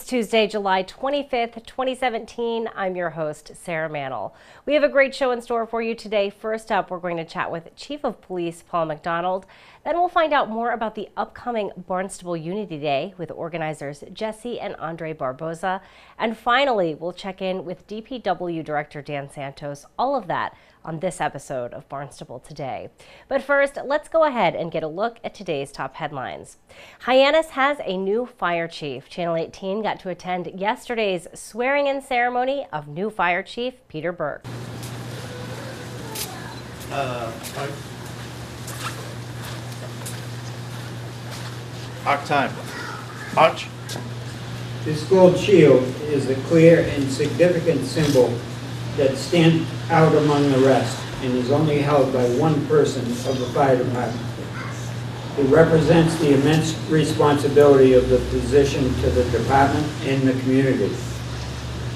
It's Tuesday, July 25th, 2017. I'm your host, Sarah Mantle. We have a great show in store for you today. First up, we're going to chat with Chief of Police Paul McDonald. Then we'll find out more about the upcoming Barnstable Unity Day with organizers Jesse and Andre Barboza. And finally, we'll check in with DPW Director Dan Santos. All of that on this episode of Barnstable Today. But first, let's go ahead and get a look at today's top headlines. Hyannis has a new fire chief. Channel 18 got to attend yesterday's swearing-in ceremony of new fire chief Peter Burke. Arch time. Arch. This gold shield is a clear and significant symbol that stands out among the rest and is only held by one person of the fire department. It represents the immense responsibility of the position to the department and the community,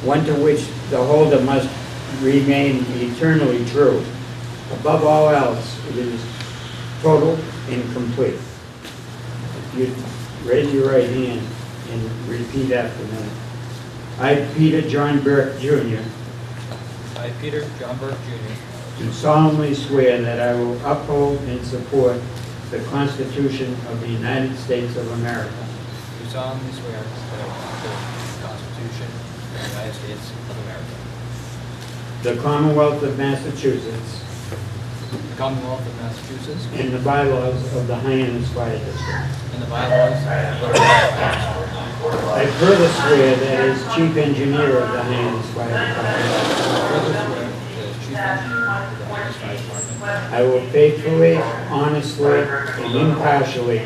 one to which the holder must remain eternally true. Above all else, it is total and complete. If you raise your right hand and repeat after me. I, Peter John Burke, Jr., I, Peter John Burke, Jr., do solemnly swear that I will uphold and support the Constitution of the United States of America, do solemnly swear that I will uphold the Constitution of the United States of America, the Commonwealth of Massachusetts, the Commonwealth of Massachusetts, and the bylaws of the Hyannis Fire District. and the bylaws of the Fire I further swear that as Chief Engineer of the Hyannis Fire Department, Further swear that as Chief Engineer of the Hyannis Fire Department, I will faithfully, honestly, and impartially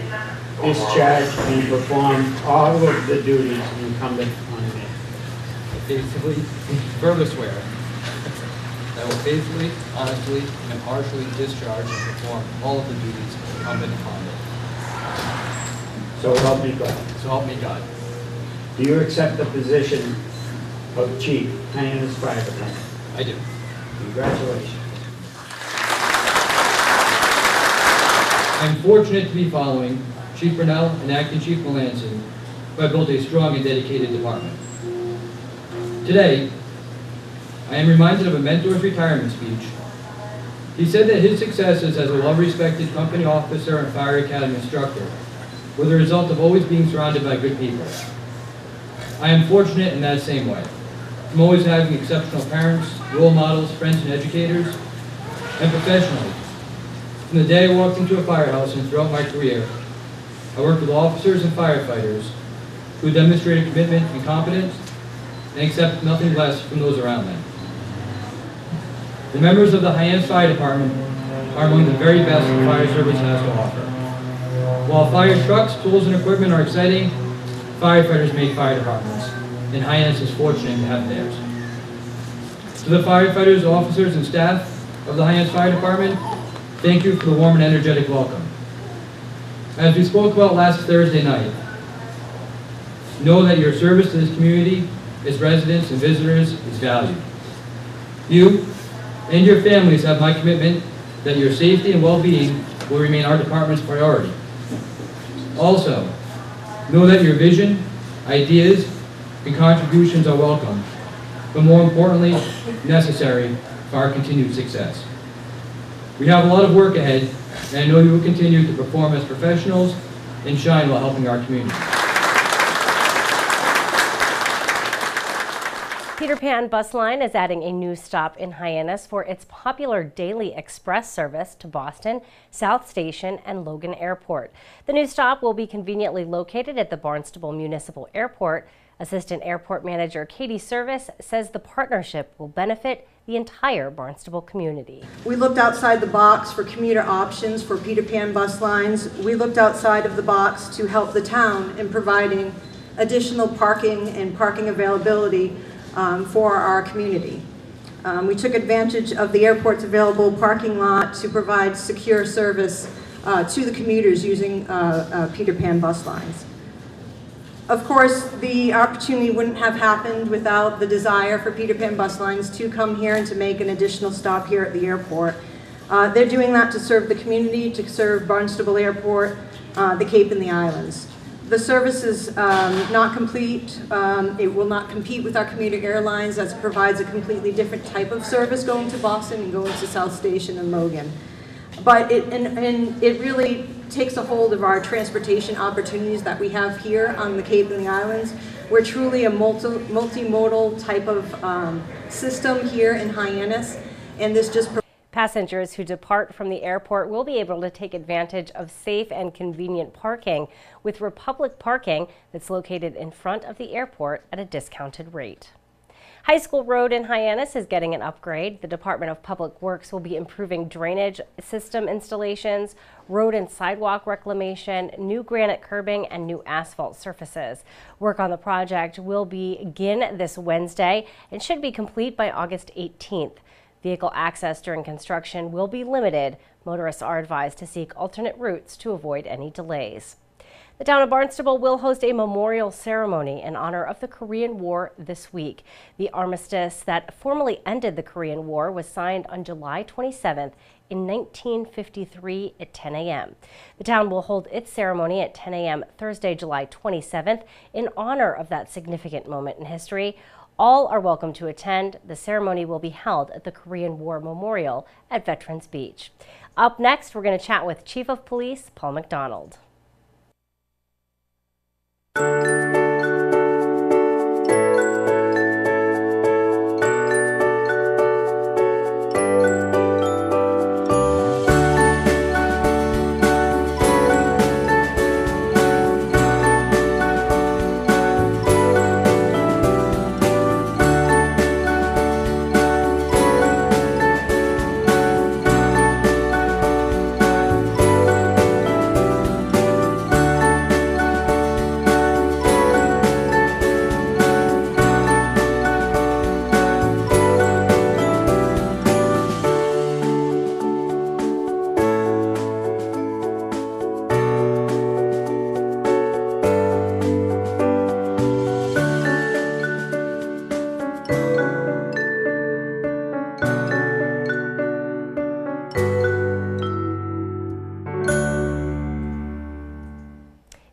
discharge and perform all of the duties incumbent on me. further swear that I will faithfully, honestly, and impartially discharge and perform all of the duties incumbent upon me. So help me God. So help me God. Do you accept the position of Chief, Hyannis Fire Department? I do. Congratulations. I am fortunate to be following Chief Brunel and Acting Chief Melanson, who have built a strong and dedicated department. Today, I am reminded of a mentor's retirement speech. He said that his successes as a well-respected company officer and fire academy instructor were the result of always being surrounded by good people. I am fortunate in that same way, from always having exceptional parents, role models, friends, and educators, and professionally. From the day I walked into a firehouse and throughout my career, I worked with officers and firefighters who demonstrated commitment and competence and accept nothing less from those around them. The members of the Hyannis Fire Department are among the very best the fire service has to offer. While fire trucks, tools, and equipment are exciting, firefighters make fire departments, and Hyannis is fortunate to have theirs. To the firefighters, officers, and staff of the Hyannis Fire Department, thank you for the warm and energetic welcome. As we spoke about last Thursday night, know that your service to this community, its residents and visitors, is valued. You and your families have my commitment that your safety and well-being will remain our department's priority. Also, know that your vision, ideas, and contributions are welcome, but more importantly, necessary for our continued success. We have a lot of work ahead, and I know you will continue to perform as professionals and shine while helping our community. Peter Pan Bus Line is adding a new stop in Hyannis for its popular daily express service to Boston, South Station, and Logan Airport. The new stop will be conveniently located at the Barnstable Municipal Airport. Assistant Airport Manager Katie Service says the partnership will benefit the entire Barnstable community. We looked outside the box for commuter options for Peter Pan bus lines. We looked outside of the box to help the town in providing additional parking and parking availability for our community. We took advantage of the airport's available parking lot to provide secure service to the commuters using Peter Pan bus lines. Of course, the opportunity wouldn't have happened without the desire for Peter Pan bus lines to come here and to make an additional stop here at the airport. They're doing that to serve the community, to serve Barnstable Airport, the Cape and the Islands. The service is not complete. It will not compete with our commuter airlines, as it provides a completely different type of service going to Boston and going to South Station and Logan. But it really takes a hold of our transportation opportunities that we have here on the Cape and the Islands. We're truly a multimodal type of system here in Hyannis, and this just Passengers who depart from the airport will be able to take advantage of safe and convenient parking with Republic Parking that's located in front of the airport at a discounted rate. High School Road in Hyannis is getting an upgrade. The Department of Public Works will be improving drainage system installations, road and sidewalk reclamation, new granite curbing, and new asphalt surfaces. Work on the project will begin this Wednesday and should be complete by August 18th. Vehicle access during construction will be limited. Motorists are advised to seek alternate routes to avoid any delays. The town of Barnstable will host a memorial ceremony in honor of the Korean War this week. The armistice that formally ended the Korean War was signed on July 27th in 1953 at 10 a.m. The town will hold its ceremony at 10 a.m. Thursday, July 27th in honor of that significant moment in history. All are welcome to attend. The ceremony will be held at the Korean War Memorial at Veterans Beach. Up next, we're going to chat with Chief of Police Paul McDonald.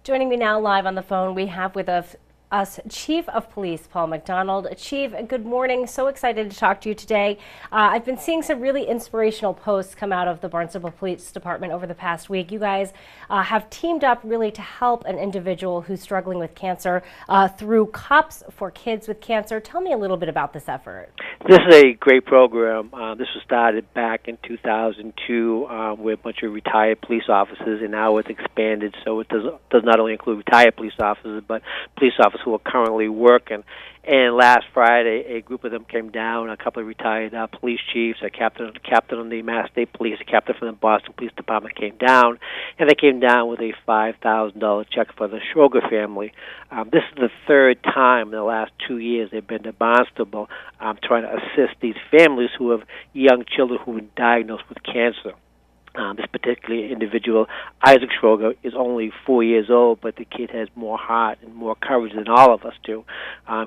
Joining me now live on the phone, we have with us Chief of Police Paul McDonald. Chief, good morning. So excited to talk to you today. I've been seeing some really inspirational posts come out of the Barnstable Police Department over the past week. You guys have teamed up really to help an individual who's struggling with cancer through Cops for Kids with Cancer. Tell me a little bit about this effort. This is a great program. This was started back in 2002 with a bunch of retired police officers, and now it's expanded, so it does not only include retired police officers, but police officers who are currently working. And last Friday, a group of them came down, a couple of retired police chiefs, a captain of the Mass State Police, a captain from the Boston Police Department came down, and they came down with a $5,000 check for the Schroger family. This is the third time in the last 2 years they've been to Barnstable trying to assist these families who have young children who have been diagnosed with cancer. This particular individual, Isaac Schroger, is only 4 years old, but the kid has more heart and more courage than all of us do.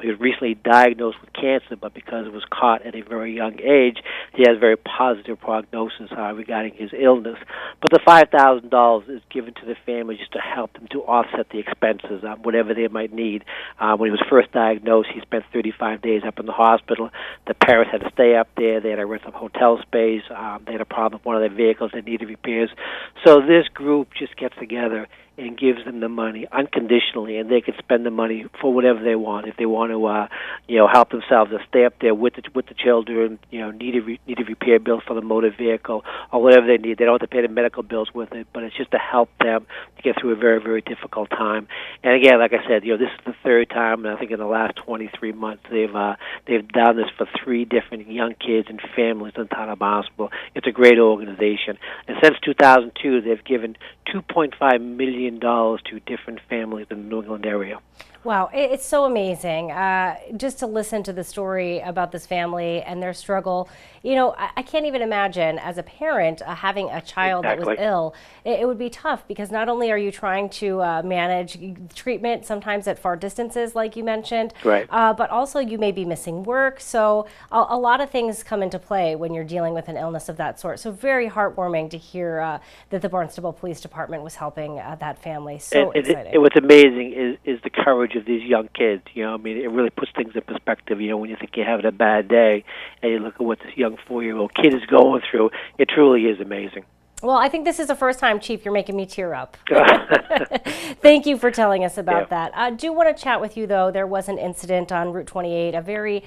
He was recently diagnosed with cancer, but because it was caught at a very young age, he has a very positive prognosis regarding his illness. But the $5,000 is given to the family just to help them to offset the expenses, whatever they might need. When he was first diagnosed, he spent 35 days up in the hospital. The parents had to stay up there. They had to rent some hotel space. They had a problem with one of their vehicles that needed repairs. So this group just gets together and gives them the money unconditionally, and they can spend the money for whatever they want. If they want to, help themselves, or stay up there with the children, need a repair bill for the motor vehicle or whatever they need. They don't have to pay the medical bills with it, but it's just to help them to get through a very, very difficult time. And again, like I said, this is the third time, and I think in the last 23 months they've done this for 3 different young kids and families in the town of Barnstable. It's a great organization, and since 2002, they've given $2.5 million to different families in the New England area. Wow, it's so amazing just to listen to the story about this family and their struggle. You know, I can't even imagine as a parent having a child that was ill. It would be tough because not only are you trying to manage treatment sometimes at far distances, like you mentioned, right, but also you may be missing work. So a lot of things come into play when you're dealing with an illness of that sort. So very heartwarming to hear that the Barnstable Police Department was helping that family. So exciting. What's amazing is the courage of these young kids. You know, I mean, it really puts things in perspective. You know, when you think you're having a bad day and you look at what this young 4-year-old kid is going through, it truly is amazing. Well, I think this is the first time, Chief, you're making me tear up. Thank you for telling us about that. I do want to chat with you, though. There was an incident on Route 28, a very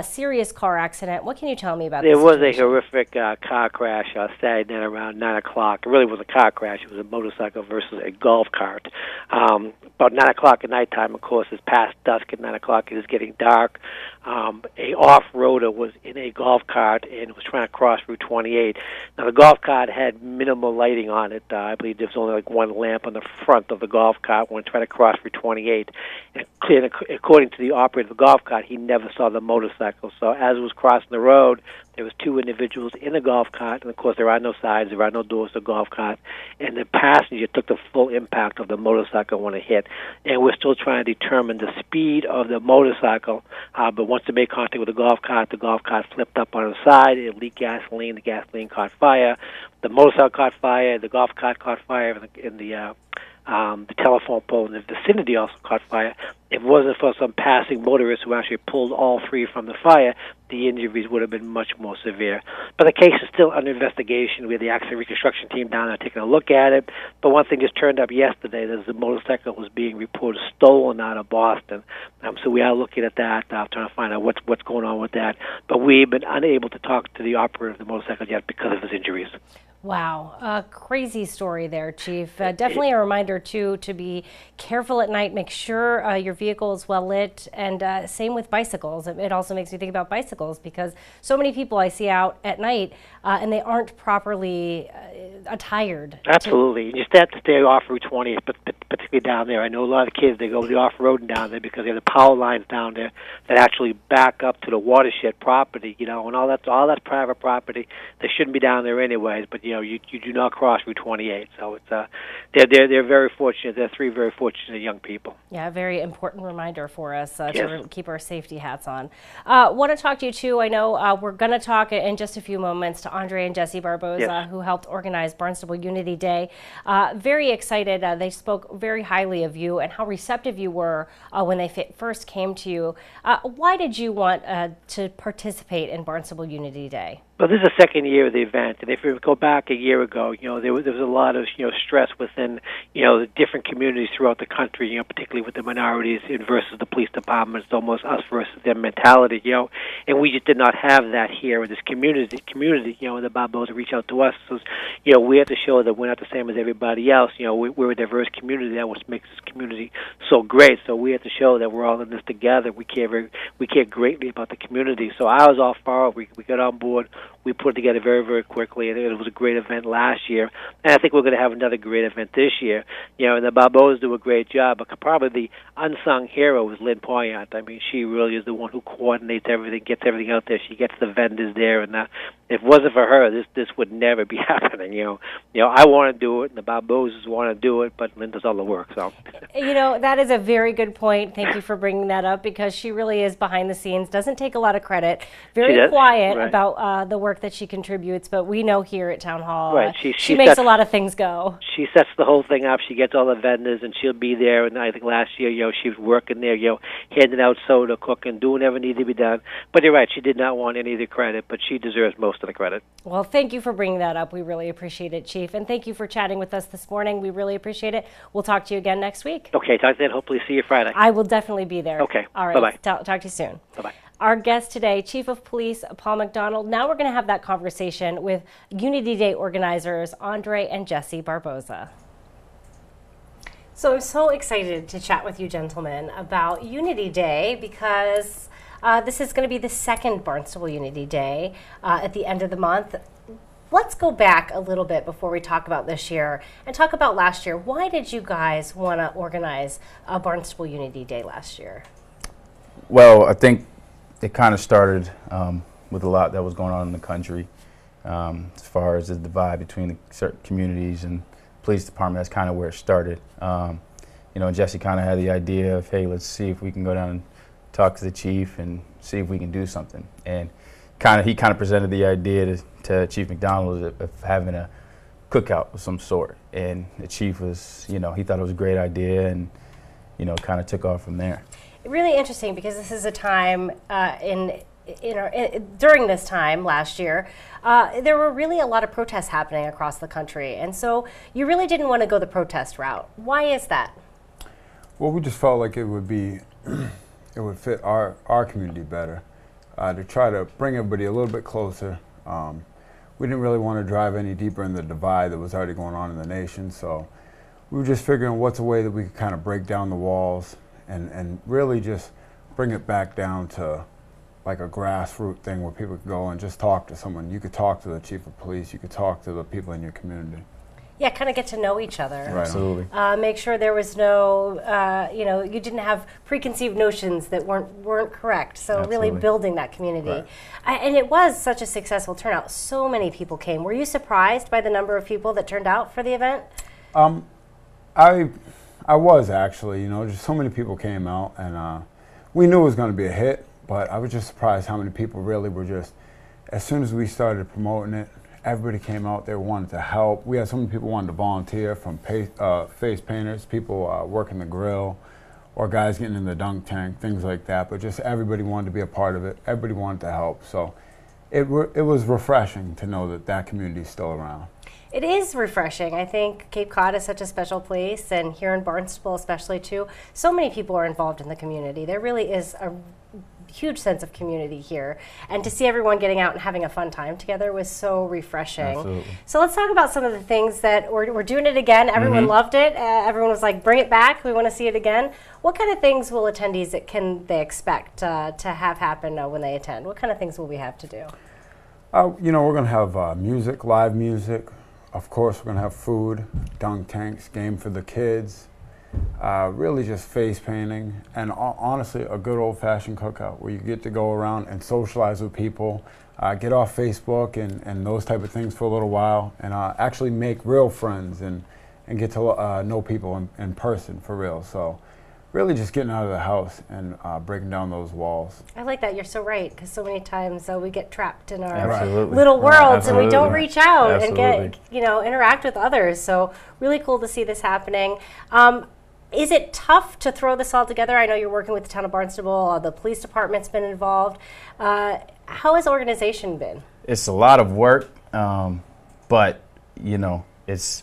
serious car accident. What can you tell me about this? There was a horrific car crash Saturday night around 9 o'clock. It really was a car crash. It was a motorcycle versus a golf cart. About 9 o'clock at nighttime, of course, it's past dusk at 9 o'clock. It is getting dark. A off-roader was in a golf cart and was trying to cross Route 28. Now, the golf cart had minimal lighting on it. I believe there was only like one lamp on the front of the golf cart when trying to cross Route 28. And according to the operator of the golf cart, he never saw the motorcycle. So as it was crossing the road, there was two individuals in the golf cart, and of course there are no sides, there are no doors to the golf cart, and the passenger took the full impact of the motorcycle when it hit. And we're still trying to determine the speed of the motorcycle, but once it made contact with the golf cart flipped up on its side, it leaked gasoline, the gasoline caught fire, the motorcycle caught fire, the golf cart caught fire, and the telephone pole in the vicinity also caught fire. If it wasn't for some passing motorists who actually pulled all three from the fire, the injuries would have been much more severe. But the case is still under investigation. We had the accident reconstruction team down there taking a look at it. But one thing just turned up yesterday, that the motorcycle was being reported stolen out of Boston. So we are looking at that, trying to find out what's going on with that. But we've been unable to talk to the operator of the motorcycle yet because of his injuries. Wow, crazy story there, Chief. Definitely a reminder, too, to be careful at night. Make sure your vehicle is well lit, and same with bicycles. It also makes me think about bicycles because so many people I see out at night and they aren't properly attired. Absolutely. You just have to stay off Route 20, but particularly down there. I know a lot of kids, they go to the off-road down there because they have the power lines down there that actually back up to the watershed property, you know, and all that's private property. They shouldn't be down there anyways, but you know, you do not cross Route 28. So it's they're very fortunate. They're three very fortunate young people. Yeah, a very important reminder for us to keep our safety hats on. Want to talk to you too. I know we're going to talk in just a few moments to Andre and Jesse Barboza, who helped organize Barnstable Unity Day. Very excited. They spoke very highly of you and how receptive you were when they first came to you. Why did you want to participate in Barnstable Unity Day? Well, this is the second year of the event, and if we go back a year ago, you know, there was a lot of, you know, stress within, you know, the different communities throughout the country, you know, particularly with the minorities versus the police departments, almost us versus their mentality, you know, and we just did not have that here in this community, you know, and the Barboza reach out to us. So, you know, we have to show that we're not the same as everybody else. You know, we're a diverse community. That what makes this community so great. So we have to show that we're all in this together. We care greatly about the community. So I was all for it. We got on board. We put it together very, very quickly, and it was a great event last year. And I think we're going to have another great event this year. You know, and the Barbozas do a great job, but probably the unsung hero is Lynn Poyant. I mean, she really is the one who coordinates everything, gets everything out there. She gets the vendors there, and if it wasn't for her, this would never be happening. You know, I want to do it, and the Barbozas want to do it, but Lynn does all the work. So, you know, that is a very good point. Thank you for bringing that up because she really is behind the scenes. Doesn't take a lot of credit. Very quiet about the work that she contributes, but we know here at Town Hall, she makes a lot of things go. She sets the whole thing up. She gets all the vendors, and she'll be there. And I think last year, you know, she was working there, you know, handing out soda, cooking, doing whatever needed to be done. But you're right, she did not want any of the credit, but she deserves most of the credit. Well, thank you for bringing that up. We really appreciate it, Chief, and thank you for chatting with us this morning. We really appreciate it. We'll talk to you again next week. Okay, talk then. Hopefully, see you Friday. I will definitely be there. Okay. All right. Bye-bye. Talk to you soon. Bye-bye. Our guest today, Chief of Police Paul McDonald. Now we're going to have that conversation with Unity Day organizers Andre and Jesse Barboza. So I'm so excited to chat with you gentlemen about Unity Day because this is going to be the second Barnstable Unity Day at the end of the month. let's go back a little bit before we talk about this year and talk about last year. Why did you guys want to organize a Barnstable Unity Day last year? Well, I think it kind of started with a lot that was going on in the country as far as the divide between the certain communities and police department. That's kind of where it started. You know, Jesse kind of had the idea of, hey, let's see if we can go down and talk to the chief and see if we can do something. And he kind of presented the idea to Chief McDonald of having a cookout of some sort. And the chief was, you know, he thought it was a great idea, and, you know, kind of took off from there. Really interesting, because this is a time during this time last year, there were really a lot of protests happening across the country, and so you really didn't want to go the protest route. Why is that? Well, we just felt like it would be, it would fit our community better, to try to bring everybody a little bit closer. We didn't really want to drive any deeper in the divide that was already going on in the nation, so we were just figuring what's a way that we could kind of break down the walls and really just bring it back down to like a grassroots thing where people could go and just talk to someone. You could talk to the chief of police, you could talk to the people in your community. Yeah, kind of get to know each other. Right. Absolutely. Make sure there was no, you know, you didn't have preconceived notions that weren't correct. So Absolutely. really building that community. Right. And it was such a successful turnout. So many people came. Were you surprised by the number of people that turned out for the event? I was actually, you know, just so many people came out, and we knew it was going to be a hit, but I was just surprised how many people really were just, as soon as we started promoting it, everybody came out there, wanted to help. We had so many people wanted to volunteer, from face painters, people working the grill, or guys getting in the dunk tank, things like that. But just everybody wanted to be a part of it. Everybody wanted to help. So it was refreshing to know that that community is still around. It is refreshing. I think Cape Cod is such a special place, and here in Barnstable especially too. So many people are involved in the community. There really is a huge sense of community here, and to see everyone getting out and having a fun time together was so refreshing. Absolutely. So let's talk about some of the things that we're doing it again. Everyone loved it. Everyone was like, bring it back, we want to see it again. What kind of things will attendees, can they expect to have happen when they attend? What kind of things will we have to do? You know, we're going to have music, live music. Of course, we're going to have food, dunk tanks, game for the kids. Really just face painting, and honestly a good old-fashioned cookout where you get to go around and socialize with people, get off Facebook and those type of things for a little while, and actually make real friends and get to know people in person for real. So really just getting out of the house and breaking down those walls. I like that. You're so right, because so many times we get trapped in our Absolutely. little worlds, and we Absolutely. don't reach out and Absolutely. get, you know, interact with others. So really cool to see this happening. Is it tough to throw this all together? I know you're working with the town of Barnstable. The police department's been involved. How has organization been? It's a lot of work, but you know,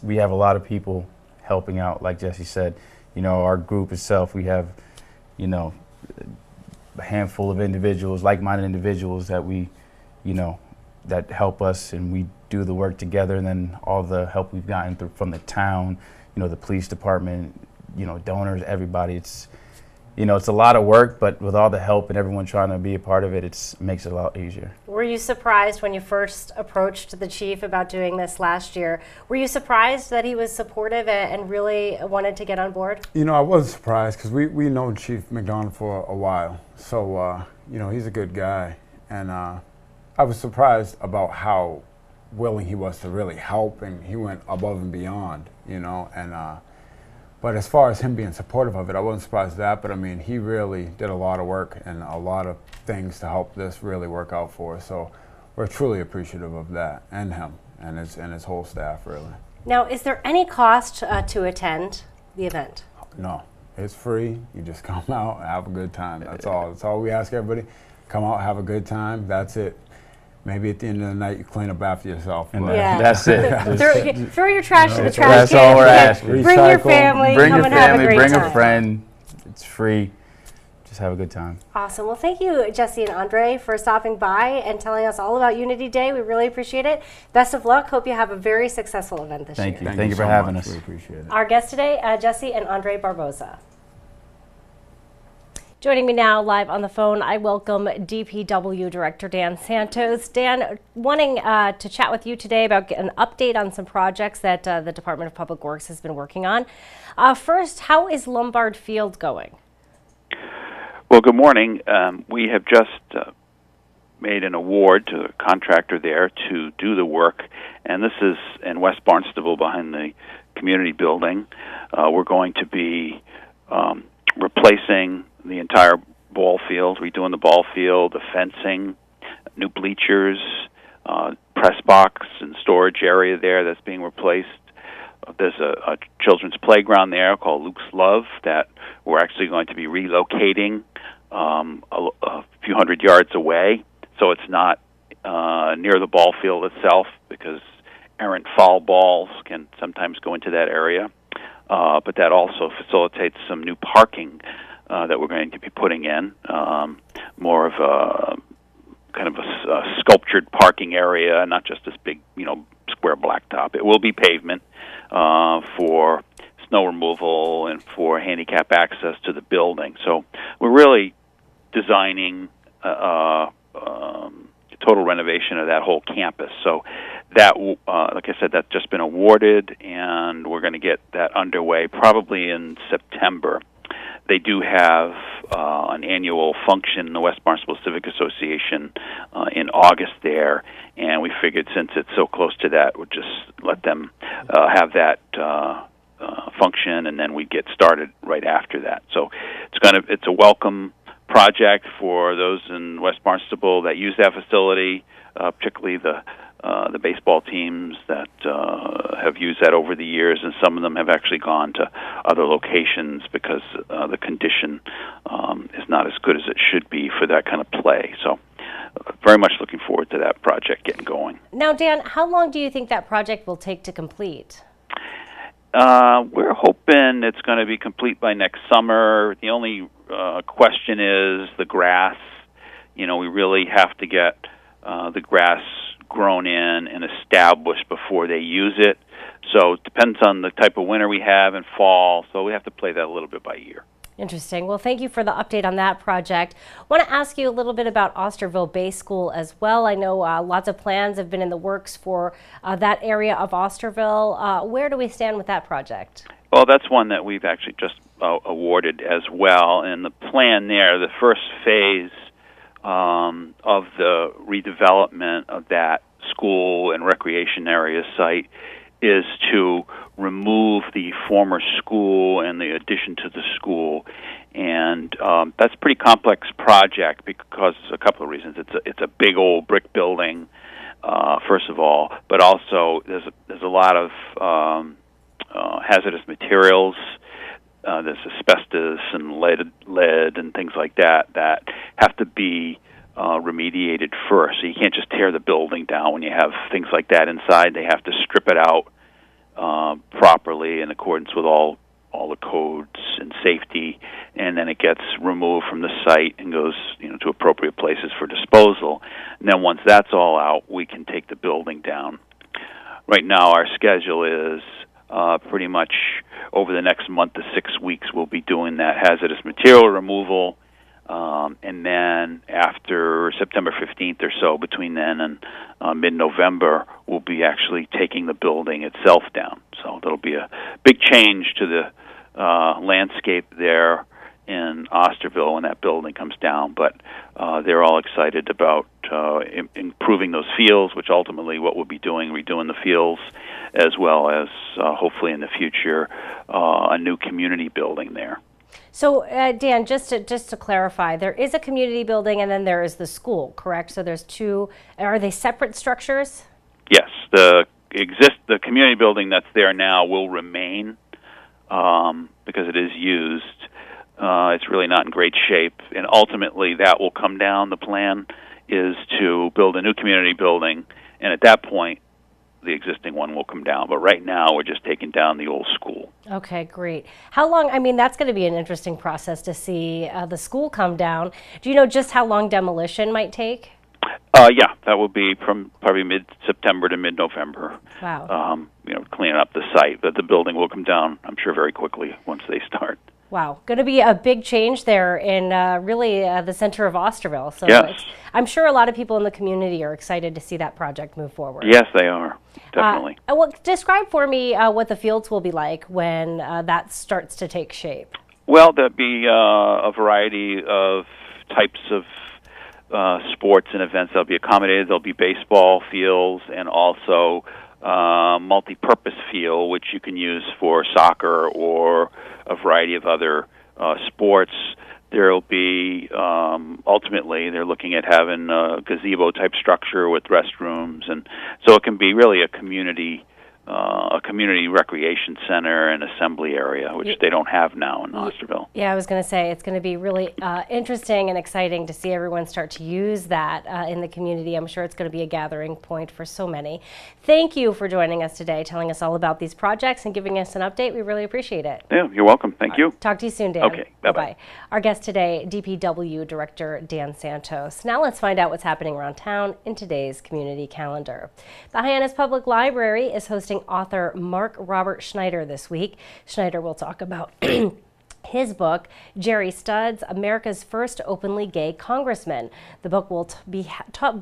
we have a lot of people helping out. Like Jesse said, you know, our group itself, we have, you know, a handful of individuals, like-minded individuals that we, you know, that help us, and we do the work together. And then all the help we've gotten from the town, you know, the police department, you know, donors, everybody. It's, you know, it's a lot of work, but with all the help and everyone trying to be a part of it, it makes it a lot easier. Were you surprised when you first approached the chief about doing this last year? Were you surprised that he was supportive and really wanted to get on board? You know, I was surprised because we know Chief McDonald for a while, so you know, he's a good guy, and I was surprised about how willing he was to really help, and he went above and beyond, you know, and but as far as him being supportive of it, I wasn't surprised at that, but I mean, he really did a lot of work and a lot of things to help this really work out for us. So we're truly appreciative of that, and him and his whole staff, really. Now, is there any cost to attend the event? No, it's free. You just come out and have a good time. That's all. That's all we ask everybody. Come out, have a good time. That's it. Maybe at the end of the night, you clean up after yourself. And but- Yeah. that's it. Throw your trash in the trash That's can. all we're asking. Bring your Recycle. family. Bring come your and have a family, great bring time. a friend. It's free. Just have a good time. Awesome. Well, thank you, Jesse and Andre, for stopping by and telling us all about Unity Day. We really appreciate it. Best of luck. Hope you have a very successful event this year. Thank you. Thank you for having us. We appreciate it. Our guests today, Jesse and Andre Barboza. Joining me now live on the phone, I welcome DPW Director Dan Santos. Dan, wanting to chat with you today about an update on some projects that the Department of Public Works has been working on. First, how is Lombard Field going? Well, good morning. We have just made an award to a contractor there to do the work, and this is in West Barnstable behind the community building. We're going to be replacing the entire ball field, redoing the ball field, the fencing, new bleachers, press box and storage area there that's being replaced. There's a children's playground there called Luke's Love that we're actually going to be relocating a few hundred yards away, so it's not near the ball field itself, because errant foul balls can sometimes go into that area. But that also facilitates some new parking that we're going to be putting in, more of a kind of a sculptured parking area, not just this big, square blacktop. It will be pavement for snow removal and for handicap access to the building. So we're really designing a total renovation of that whole campus. So that, like I said, that's just been awarded, and we're going to get that underway probably in September. They do have an annual function in the West Barnstable Civic Association in August there, and we figured since it's so close to that, we'll just let them have that function, and then we get started right after that. So it's a welcome project for those in West Barnstable that use that facility, particularly the baseball teams that have used that over the years, and some of them have actually gone to other locations because the condition is not as good as it should be for that kind of play. So very much looking forward to that project getting going. Now, Dan, how long do you think that project will take to complete? We're hoping it's going to be complete by next summer. The only question is the grass. We really have to get the grass grown in and established before they use it. So it depends on the type of winter we have in fall, so we have to play that a little bit by ear. Interesting. Well, thank you for the update on that project. I want to ask you a little bit about Osterville Bay School as well. I know lots of plans have been in the works for that area of Osterville. Where do we stand with that project? Well, that's one that we've actually just awarded as well. And the plan there, the first phase of the redevelopment of that school and recreation area site is to remove the former school and the addition to the school, and that's a pretty complex project because a couple of reasons. It's a big old brick building, first of all, but also there's a lot of hazardous materials. There's asbestos and lead and things like that have to be remediated first. So you can't just tear the building down when you have things like that inside. They have to strip it out properly in accordance with all the codes and safety, and then it gets removed from the site and goes to appropriate places for disposal. And then once that's all out, we can take the building down. Right now our schedule is pretty much over the next month to 6 weeks we'll be doing that hazardous material removal, and then after September 15th or so, between then and mid-November, we'll be actually taking the building itself down. So that'll be a big change to the landscape there in Osterville when that building comes down. But they're all excited about improving those fields, which ultimately what we'll be doing, redoing the fields, as well as hopefully in the future a new community building there. So, Dan, just to clarify, there is a community building and then there is the school, correct? So there's two. Are they separate structures? Yes, the community building that's there now will remain because it is used. It's really not in great shape, and ultimately that will come down. The plan is to build a new community building, and at that point, the existing one will come down. But right now, we're just taking down the old school. Okay, great. How long, that's going to be an interesting process to see the school come down. Do you know just how long demolition might take? Yeah, that will be from probably mid-September to mid-November. Wow. Cleaning up the site. But the building will come down, I'm sure, very quickly once they start. Wow, going to be a big change there in really the center of Osterville. So Yes. I'm sure a lot of people in the community are excited to see that project move forward. Yes, they are. Definitely. Well, describe for me what the fields will be like when that starts to take shape. Well, there'll be a variety of types of sports and events that'll be accommodated. There'll be baseball fields and also multi-purpose field, which you can use for soccer or a variety of other sports. There'll be, ultimately, they're looking at having a gazebo-type structure with restrooms, and so it can be really a community recreation center and assembly area, which they don't have now in Osterville. Yeah, I was going to say it's going to be really interesting and exciting to see everyone start to use that in the community. I'm sure it's going to be a gathering point for so many. Thank you for joining us today, telling us all about these projects and giving us an update. We really appreciate it. Yeah, you're welcome. Thank you. Talk to you soon, Dan. Okay, bye-bye. Our guest today, DPW Director Dan Santos. Now let's find out what's happening around town in today's community calendar. The Hyannis Public Library is hosting author Mark Robert Schneider this week. Schneider will talk about his book, Jerry Studs, America's First Openly Gay Congressman. The book will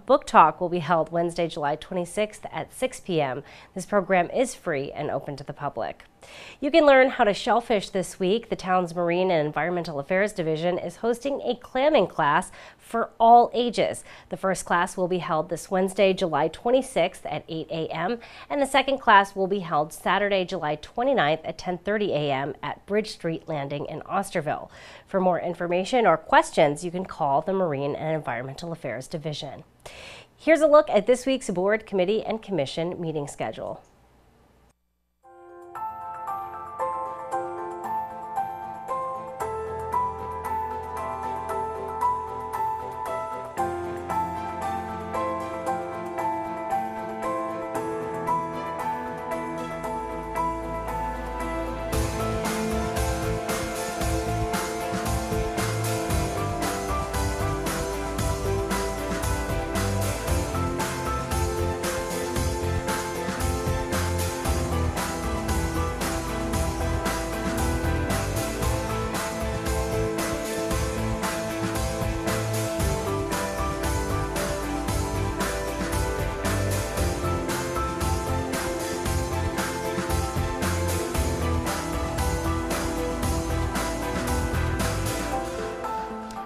book talk will be held Wednesday, July 26th at 6 p.m. This program is free and open to the public. You can learn how to shellfish this week. The town's Marine and Environmental Affairs Division is hosting a clamming class for all ages. The first class will be held this Wednesday, July 26th at 8 a.m. and the second class will be held Saturday, July 29th at 10:30 a.m. at Bridge Street Landing in Osterville. For more information or questions, you can call the Marine and Environmental Affairs Division. Here's a look at this week's board, committee, and commission meeting schedule.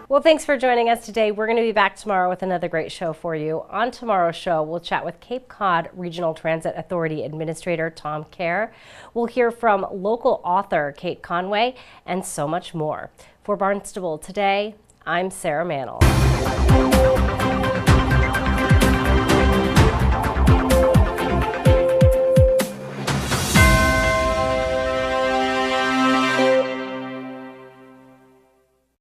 Well, thanks for joining us today. We're going to be back tomorrow with another great show for you. On tomorrow's show, we'll chat with Cape Cod Regional Transit Authority Administrator Tom Kerr. We'll hear from local author Kate Conway and so much more. For Barnstable Today, I'm Sarah Mannel.